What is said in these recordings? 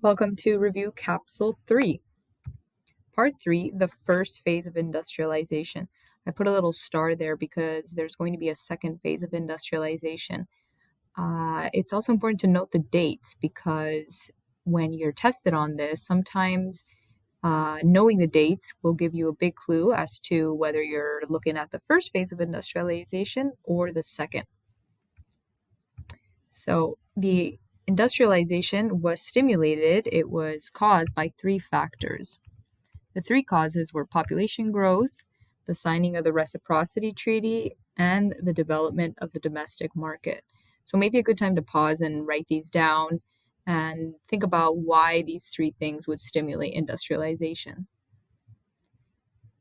Welcome to Review Capsule 3. Part 3, the first phase of industrialization. I put a little star there because there's going to be a second phase of industrialization. It's also important to note the dates because when you're tested on this, sometimes knowing the dates will give you a big clue as to whether you're looking at the first phase of industrialization or the second. So the industrialization was stimulated, it was caused by three factors. The three causes were population growth, the signing of the Reciprocity Treaty, and the development of the domestic market. So maybe a good time to pause and write these down and think about why these three things would stimulate industrialization.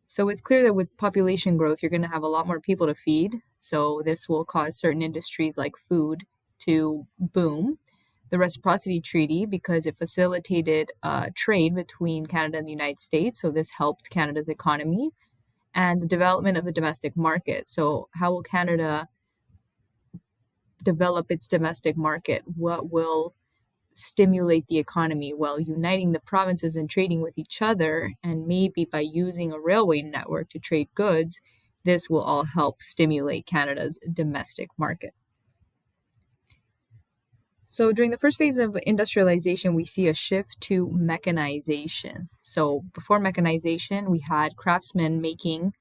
So it's clear that with population growth, you're going to have a lot more people to feed. So this will cause certain industries like food to boom. The Reciprocity Treaty, because it facilitated trade between Canada and the United States. So this helped Canada's economy. And the development of the domestic market. So how will Canada develop its domestic market? What will stimulate the economy? Well, uniting the provinces and trading with each other, and maybe by using a railway network to trade goods, this will all help stimulate Canada's domestic market. So during the first phase of industrialization, we see a shift to mechanization. So before mechanization, we had craftsmen making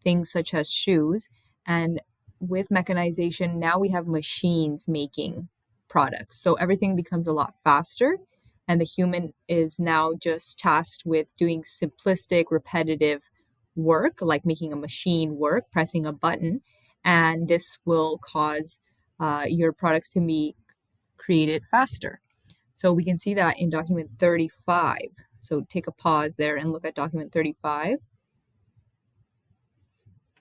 things such as shoes. And with mechanization, now we have machines making products. So everything becomes a lot faster. And the human is now just tasked with doing simplistic, repetitive work, like making a machine work, pressing a button. And this will cause your products to be created faster. So we can see that in document 35. So take a pause there and look at document 35.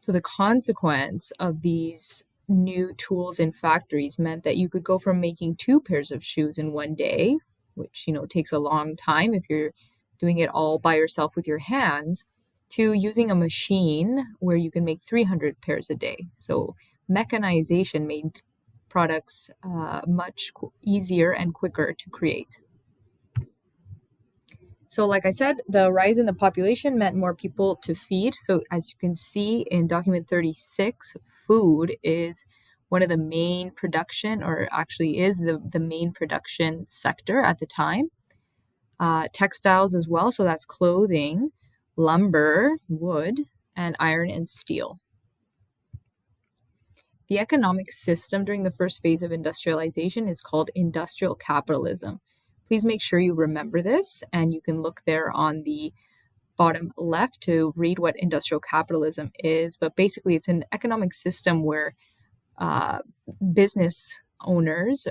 So the consequence of these new tools in factories meant that you could go from making 2 pairs of shoes in one day, which takes a long time if you're doing it all by yourself with your hands, to using a machine where you can make 300 pairs a day. So mechanization made products much easier and quicker to create. So like I said, the rise in the population meant more people to feed. So as you can see in document 36, food is one of the main production, or actually is the main production sector at the time. Textiles as well, so that's clothing, lumber, wood, and iron and steel. The economic system during the first phase of industrialization is called industrial capitalism. Please make sure you remember this, and you can look there on the bottom left to read what industrial capitalism is. But basically, it's an economic system where business owners,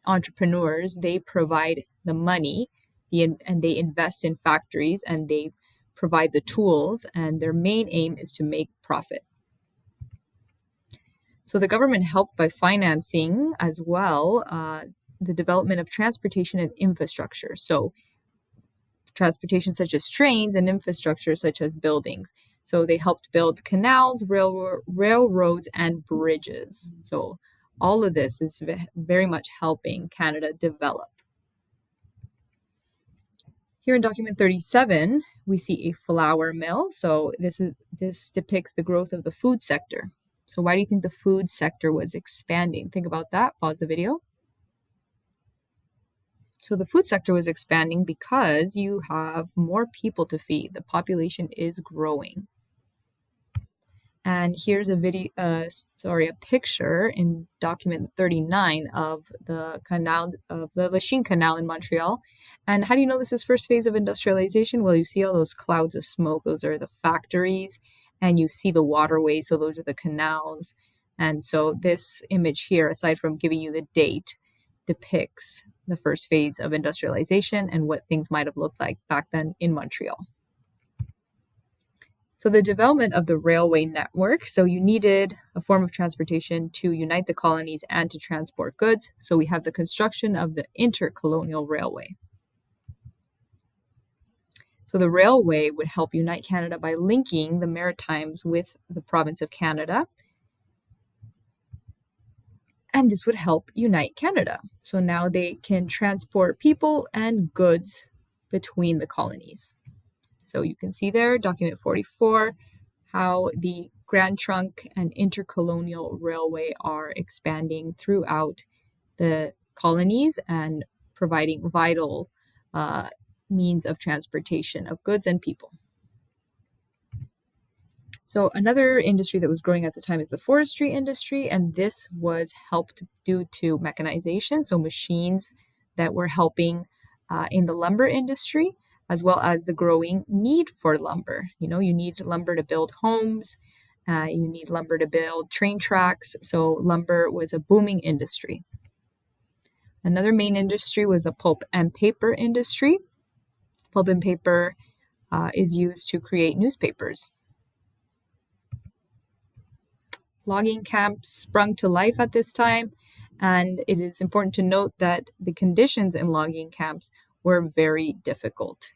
entrepreneurs, they provide the money and they invest in factories and they provide the tools, and their main aim is to make profit. So the government helped by financing as well the development of transportation and infrastructure. So transportation such as trains and infrastructure such as buildings. So they helped build canals, railroads, and bridges. So all of this is very much helping Canada develop. Here in document 37, we see a flour mill. So this depicts the growth of the food sector. So why do you think the food sector was expanding? Think about that. Pause the video. So the food sector was expanding because you have more people to feed. The population is growing. And here's a picture in document 39 of the Lachine Canal in Montreal. And how do you know this is first phase of industrialization? Well, you see all those clouds of smoke. Those are the factories, and you see the waterways. So those are the canals. And so this image here, aside from giving you the date, depicts the first phase of industrialization and what things might have looked like back then in Montreal. So the development of the railway network. So you needed a form of transportation to unite the colonies and to transport goods. So we have the construction of the intercolonial railway. So the railway would help unite Canada by linking the Maritimes with the province of Canada. And this would help unite Canada. So now they can transport people and goods between the colonies. So you can see there, document 44, how the Grand Trunk and Intercolonial Railway are expanding throughout the colonies and providing vital means of transportation of goods and people. So another industry that was growing at the time is the forestry industry, and this was helped due to mechanization, so machines that were helping in the lumber industry, as well as the growing need for lumber. You know, you need lumber to build homes, you need lumber to build train tracks, so lumber was a booming industry. Another main industry was the pulp and paper industry. Pulp and paper is used to create newspapers. Logging camps sprung to life at this time, and it is important to note that the conditions in logging camps were very difficult.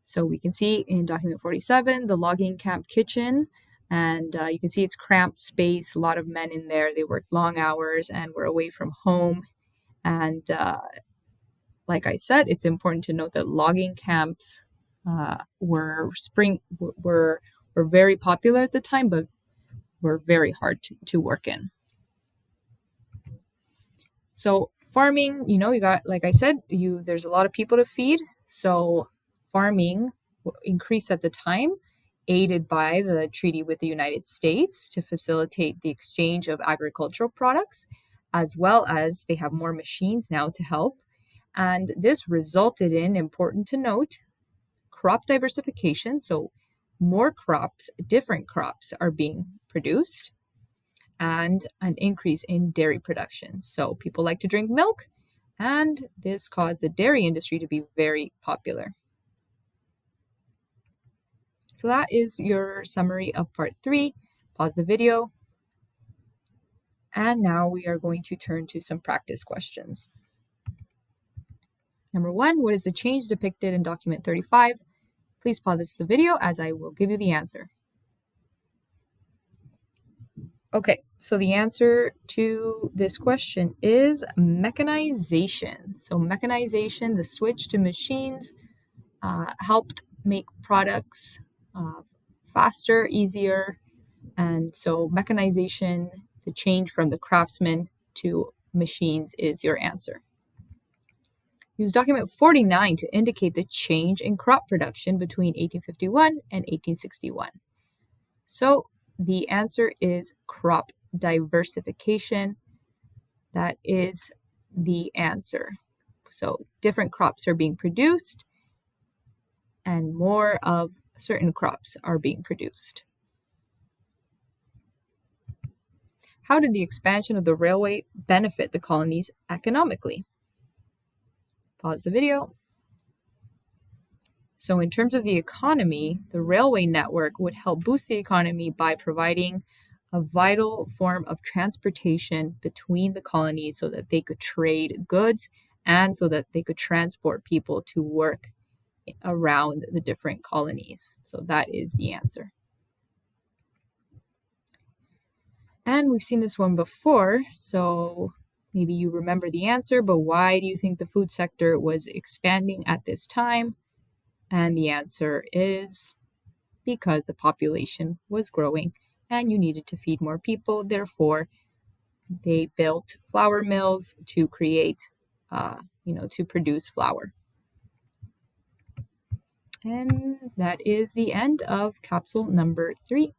So we can see in document 47, the logging camp kitchen, and you can see it's cramped space, a lot of men in there. They worked long hours and were away from home. And like I said, it's important to note that logging camps were very popular at the time, but were very hard to work in. So farming, you know, you got, like I said, there's a lot of people to feed. So farming increased at the time, aided by the treaty with the United States to facilitate the exchange of agricultural products, as well as they have more machines now to help. And this resulted in, important to note, crop diversification. So more crops, different crops are being produced, and an increase in dairy production. So people like to drink milk, and this caused the dairy industry to be very popular. So that is your summary of part 3. Pause the video. And now we are going to turn to some practice questions. Number 1, what is the change depicted in document 35? Please pause the video as I will give you the answer. Okay, so the answer to this question is mechanization. So mechanization, the switch to machines, helped make products faster, easier. And so mechanization, the change from the craftsman to machines, is your answer. Use document 49 to indicate the change in crop production between 1851 and 1861. So the answer is crop diversification. That is the answer. So different crops are being produced and more of certain crops are being produced. How did the expansion of the railway benefit the colonies economically? Pause the video. So in terms of the economy, the railway network would help boost the economy by providing a vital form of transportation between the colonies so that they could trade goods and so that they could transport people to work around the different colonies. So that is the answer. And we've seen this one before, so maybe you remember the answer, but why do you think the food sector was expanding at this time? And the answer is because the population was growing and you needed to feed more people. Therefore, they built flour mills to create, to produce flour. And that is the end of capsule number 3.